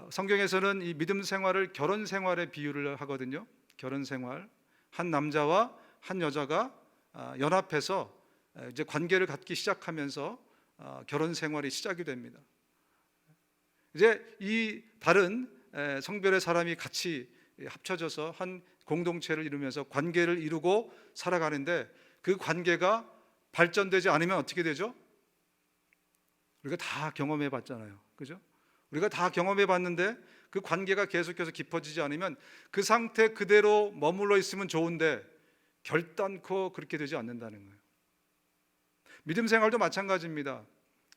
성경에서는 이 믿음 생활을 결혼 생활에 비유를 하거든요. 결혼 생활, 한 남자와 한 여자가 연합해서 이제 관계를 갖기 시작하면서 결혼 생활이 시작이 됩니다. 이제 이 다른 성별의 사람이 같이 합쳐져서 한 공동체를 이루면서 관계를 이루고 살아가는데, 그 관계가 발전되지 않으면 어떻게 되죠? 우리가 다 경험해 봤잖아요. 그죠? 우리가 다 경험해 봤는데 그 관계가 계속해서 깊어지지 않으면 그 상태 그대로 머물러 있으면 좋은데 결단코 그렇게 되지 않는다는 거예요. 믿음 생활도 마찬가지입니다.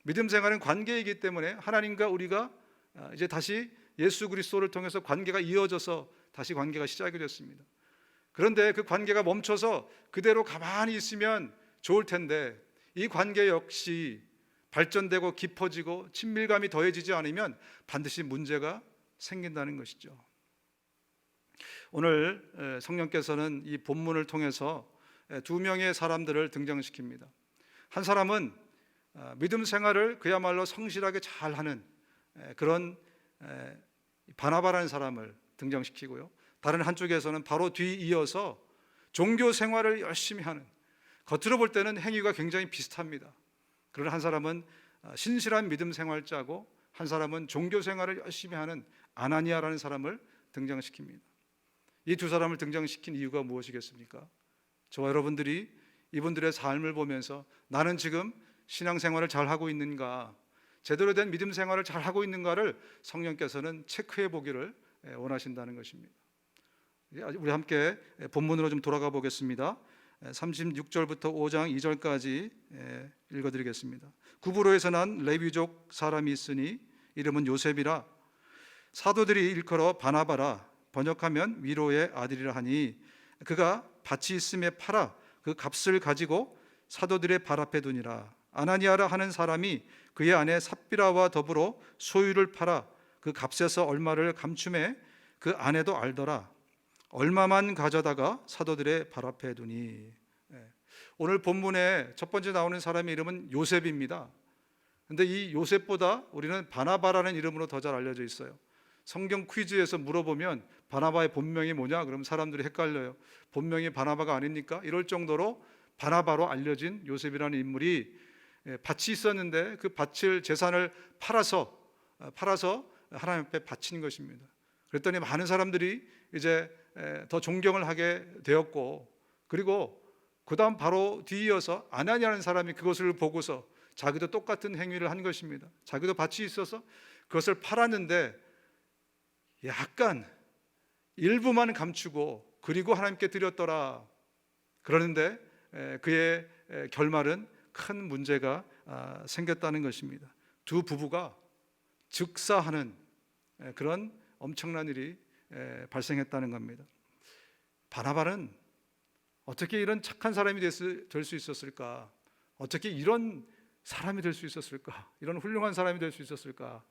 믿음 생활은 관계이기 때문에 하나님과 우리가 이제 다시 예수 그리스도를 통해서 관계가 이어져서 다시 관계가 시작이 됐습니다. 그런데 그 관계가 멈춰서 그대로 가만히 있으면 좋을 텐데, 이 관계 역시 발전되고 깊어지고 친밀감이 더해지지 않으면 반드시 문제가 생긴다는 것이죠. 오늘 성령께서는 이 본문을 통해서 두 명의 사람들을 등장시킵니다. 한 사람은 믿음 생활을 그야말로 성실하게 잘하는 그런 바나바라는 사람을 등장시키고요, 다른 한쪽에서는 바로 뒤이어서 종교 생활을 열심히 하는, 겉으로 볼 때는 행위가 굉장히 비슷합니다. 그러나 한 사람은 신실한 믿음 생활자고 한 사람은 종교 생활을 열심히 하는 아나니아라는 사람을 등장시킵니다. 이 두 사람을 등장시킨 이유가 무엇이겠습니까? 저와 여러분들이 이분들의 삶을 보면서 나는 지금 신앙생활을 잘하고 있는가, 제대로 된 믿음 생활을 잘하고 있는가를 성령께서는 체크해 보기를 원하신다는 것입니다. 우리 함께 본문으로 좀 돌아가 보겠습니다. 36절부터 5장 2절까지 읽어드리겠습니다. 구브로에서 난 레위족 사람이 있으니 이름은 요셉이라, 사도들이 일컬어 바나바라, 번역하면 위로의 아들이라 하니, 그가 밭이 있음에 팔아 그 값을 가지고 사도들의 발 앞에 두니라. 아나니아라 하는 사람이 그의 아내 삽비라와 더불어 소유를 팔아 그 값에서 얼마를 감춤해 그 아내도 알더라. 얼마만 가져다가 사도들의 발 앞에 두니. 오늘 본문에 첫 번째 나오는 사람의 이름은 요셉입니다. 그런데 이 요셉보다 우리는 바나바라는 이름으로 더 잘 알려져 있어요. 성경 퀴즈에서 물어보면 바나바의 본명이 뭐냐? 그러면 사람들이 헷갈려요. 본명이 바나바가 아닙니까? 이럴 정도로 바나바로 알려진 요셉이라는 인물이 밭이 있었는데 그 밭을, 재산을 팔아서 하나님 앞에 바친 것입니다. 그랬더니 많은 사람들이 이제 더 존경을 하게 되었고, 그리고 그 다음 바로 뒤이어서 아나니아라는 사람이 그것을 보고서 자기도 똑같은 행위를 한 것입니다. 자기도 밭이 있어서 그것을 팔았는데 약간 일부만 감추고 그리고 하나님께 드렸더라. 그러는데 그의 결말은 큰 문제가 생겼다는 것입니다. 두 부부가 즉사하는 그런 엄청난 일이 발생했다는 겁니다. 바나바는 어떻게 이런 착한 사람이 될 수 있었을까? 어떻게 이런 사람이 될 수 있었을까? 이런 훌륭한 사람이 될 수 있었을까?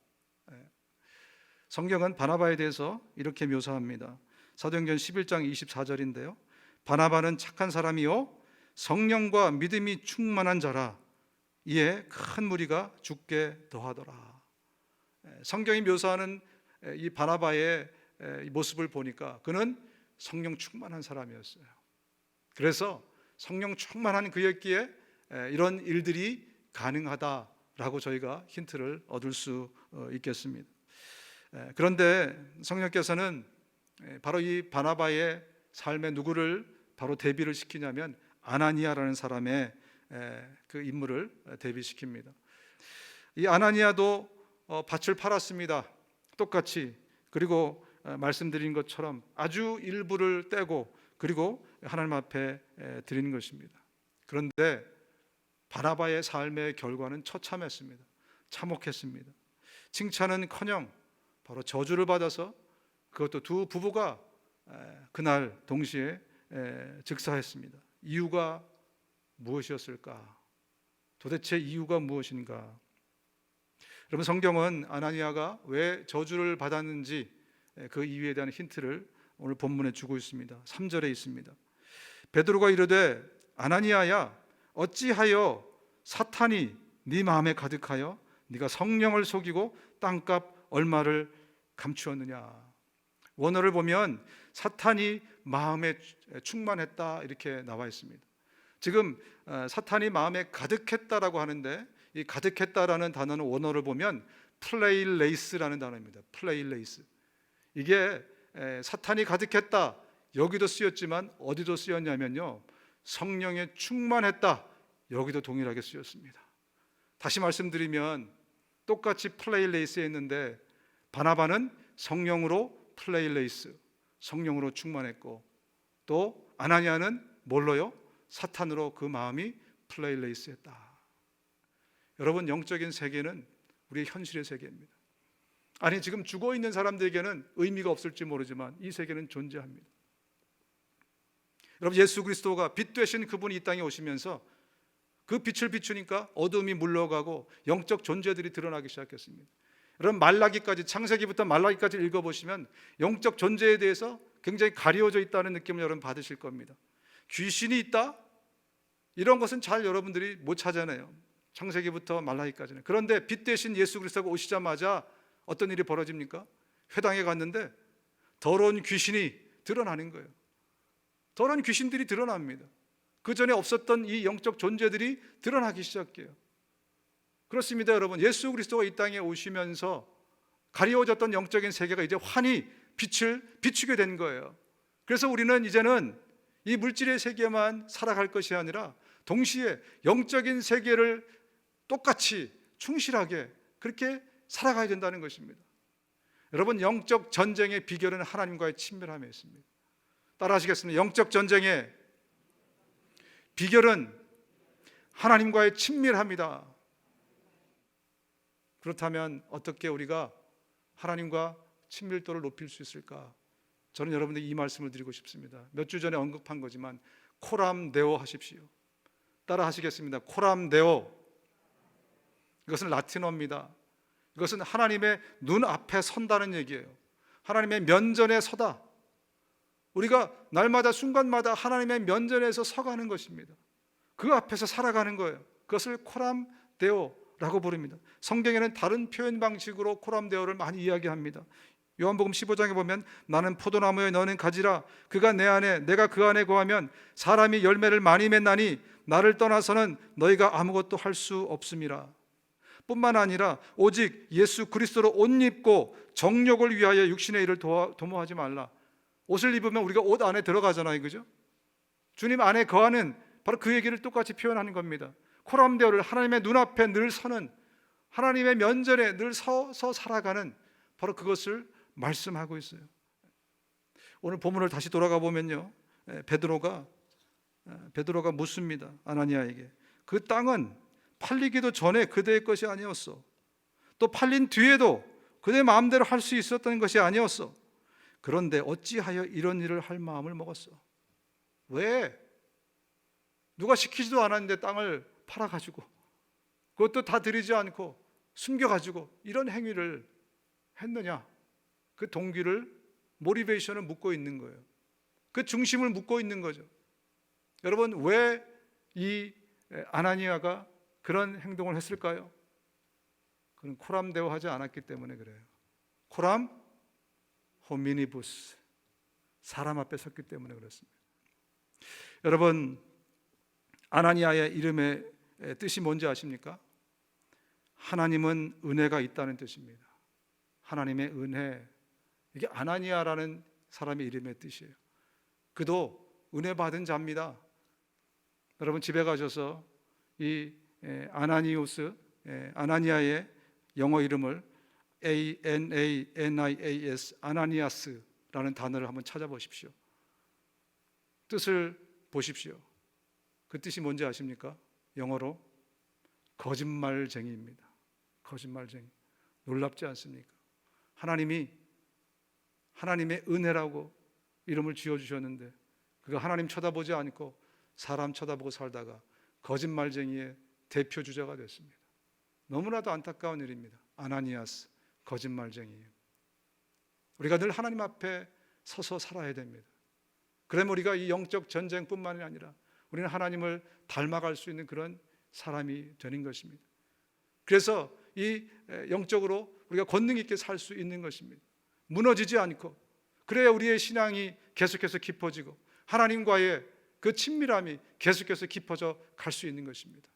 성경은 바나바에 대해서 이렇게 묘사합니다. 사도행전 11장 24절인데요. 바나바는 착한 사람이요 성령과 믿음이 충만한 자라, 이에 큰 무리가 죽게 더하더라. 성경이 묘사하는 이 바나바의 모습을 보니까 그는 성령 충만한 사람이었어요. 그래서 성령 충만한 그였기에 이런 일들이 가능하다라고 저희가 힌트를 얻을 수 있겠습니다. 그런데 성령께서는 바로 이 바나바의 삶에 누구를 바로 대비를 시키냐면 아나니아라는 사람의 그 인물을 대비시킵니다. 이 아나니아도 밭을 팔았습니다. 똑같이. 그리고 말씀드린 것처럼 아주 일부를 떼고 그리고 하나님 앞에 드리는 것입니다. 그런데 바나바의 삶의 결과는 처참했습니다. 참혹했습니다. 칭찬은커녕 바로 저주를 받아서 그것도 두 부부가 그날 동시에 즉사했습니다. 이유가 무엇이었을까? 도대체 이유가 무엇인가? 여러분, 성경은 아나니아가 왜 저주를 받았는지 그 이유에 대한 힌트를 오늘 본문에 주고 있습니다. 3절에 있습니다. 베드로가 이르되 아나니아야, 어찌하여 사탄이 네 마음에 가득하여 네가 성령을 속이고 땅값 얼마를 감추었느냐? 원어를 보면 사탄이 마음에 충만했다 이렇게 나와 있습니다. 지금 사탄이 마음에 가득했다라고 하는데, 이 가득했다라는 단어는 원어를 보면 플레일레이스라는 단어입니다. 플레일레이스. 이게 사탄이 가득했다, 여기도 쓰였지만 어디도 쓰였냐면요, 성령에 충만했다, 여기도 동일하게 쓰였습니다. 다시 말씀드리면 똑같이 플레일레이스에 있는데, 바나바는 성령으로 플레일레이스, 성령으로 충만했고, 또 아나니아는 뭘로요? 사탄으로 그 마음이 플레일레이스했다. 여러분, 영적인 세계는 우리의 현실의 세계입니다. 아니, 지금 죽어 있는 사람들에게는 의미가 없을지 모르지만 이 세계는 존재합니다. 여러분, 예수 그리스도가 빛 되신 그분이 이 땅에 오시면서 그 빛을 비추니까 어둠이 물러가고 영적 존재들이 드러나기 시작했습니다. 여러분, 말라기까지, 창세기부터 말라기까지 읽어보시면 영적 존재에 대해서 굉장히 가려져 있다는 느낌을 여러분 받으실 겁니다. 귀신이 있다? 이런 것은 잘 여러분들이 못 찾아내요. 창세기부터 말라기까지는. 그런데 빛 대신 예수 그리스도가 오시자마자 어떤 일이 벌어집니까? 회당에 갔는데 더러운 귀신이 드러나는 거예요. 더러운 귀신들이 드러납니다. 그 전에 없었던 이 영적 존재들이 드러나기 시작해요. 그렇습니다, 여러분. 예수 그리스도가 이 땅에 오시면서 가리워졌던 영적인 세계가 이제 환히 빛을 비추게 된 거예요. 그래서 우리는 이제는 이 물질의 세계만 살아갈 것이 아니라 동시에 영적인 세계를 똑같이 충실하게 그렇게 살아가야 된다는 것입니다. 여러분, 영적 전쟁의 비결은 하나님과의 친밀함에 있습니다. 따라 하시겠습니다. 영적 전쟁의 비결은 하나님과의 친밀함이다. 그렇다면 어떻게 우리가 하나님과 친밀도를 높일 수 있을까? 저는 여러분들에게 이 말씀을 드리고 싶습니다. 몇 주 전에 언급한 거지만 코람데오 하십시오. 따라 하시겠습니다. 코람데오. 이것은 라틴어입니다. 이것은 하나님의 눈앞에 선다는 얘기예요. 하나님의 면전에 서다. 우리가 날마다 순간마다 하나님의 면전에서 서가는 것입니다. 그 앞에서 살아가는 거예요. 그것을 코람데오라고 부릅니다. 성경에는 다른 표현 방식으로 코람데오를 많이 이야기합니다. 요한복음 15장에 보면 나는 포도나무에 너는 가지라 그가 내 안에 내가 그 안에 거하면 사람이 열매를 많이 맺나니 나를 떠나서는 너희가 아무것도 할 수 없음이라. 뿐만 아니라 오직 예수 그리스도로 옷 입고 정욕을 위하여 육신의 일을 도모하지 말라. 옷을 입으면 우리가 옷 안에 들어가잖아요, 그죠? 주님 안에 거하는 바로 그 얘기를 똑같이 표현하는 겁니다. 코람데오를 하나님의 눈앞에 늘 서는, 하나님의 면전에 늘 서서 살아가는 바로 그것을 말씀하고 있어요. 오늘 본문을 다시 돌아가 보면요, 베드로가 묻습니다. 아나니아에게 그 땅은 팔리기도 전에 그대의 것이 아니었어. 또 팔린 뒤에도 그대 마음대로 할 수 있었던 것이 아니었어. 그런데 어찌하여 이런 일을 할 마음을 먹었어? 왜? 누가 시키지도 않았는데 땅을 팔아가지고, 그것도 다 드리지 않고 숨겨가지고 이런 행위를 했느냐? 그 동기를, 모티베이션을 묻고 있는 거예요. 그 중심을 묻고 있는 거죠. 여러분, 왜 이 아나니아가 그런 행동을 했을까요? 그는 코람데오 하지 않았기 때문에 그래요. 코람 호미니부스, 사람 앞에 섰기 때문에 그렇습니다. 여러분, 아나니아의 이름의 뜻이 뭔지 아십니까? 하나님은 은혜가 있다는 뜻입니다. 하나님의 은혜, 이게 아나니아라는 사람의 이름의 뜻이에요. 그도 은혜 받은 자입니다. 여러분, 집에 가셔서 이 아나니아의 영어 이름을 ANANIAS, 아나니아스라는 단어를 한번 찾아보십시오. 뜻을 보십시오. 그 뜻이 뭔지 아십니까? 영어로 거짓말쟁이입니다. 거짓말쟁이. 놀랍지 않습니까? 하나님이 하나님의 은혜라고 이름을 지어주셨는데 그가 하나님 쳐다보지 않고 사람 쳐다보고 살다가 거짓말쟁이의 대표 주자가 됐습니다. 너무나도 안타까운 일입니다. 아나니아스, 거짓말쟁이에요. 우리가 늘 하나님 앞에 서서 살아야 됩니다. 그러면 우리가 이 영적 전쟁뿐만이 아니라 우리는 하나님을 닮아갈 수 있는 그런 사람이 되는 것입니다. 그래서 이 영적으로 우리가 권능 있게 살 수 있는 것입니다. 무너지지 않고, 그래야 우리의 신앙이 계속해서 깊어지고 하나님과의 그 친밀함이 계속해서 깊어져 갈 수 있는 것입니다.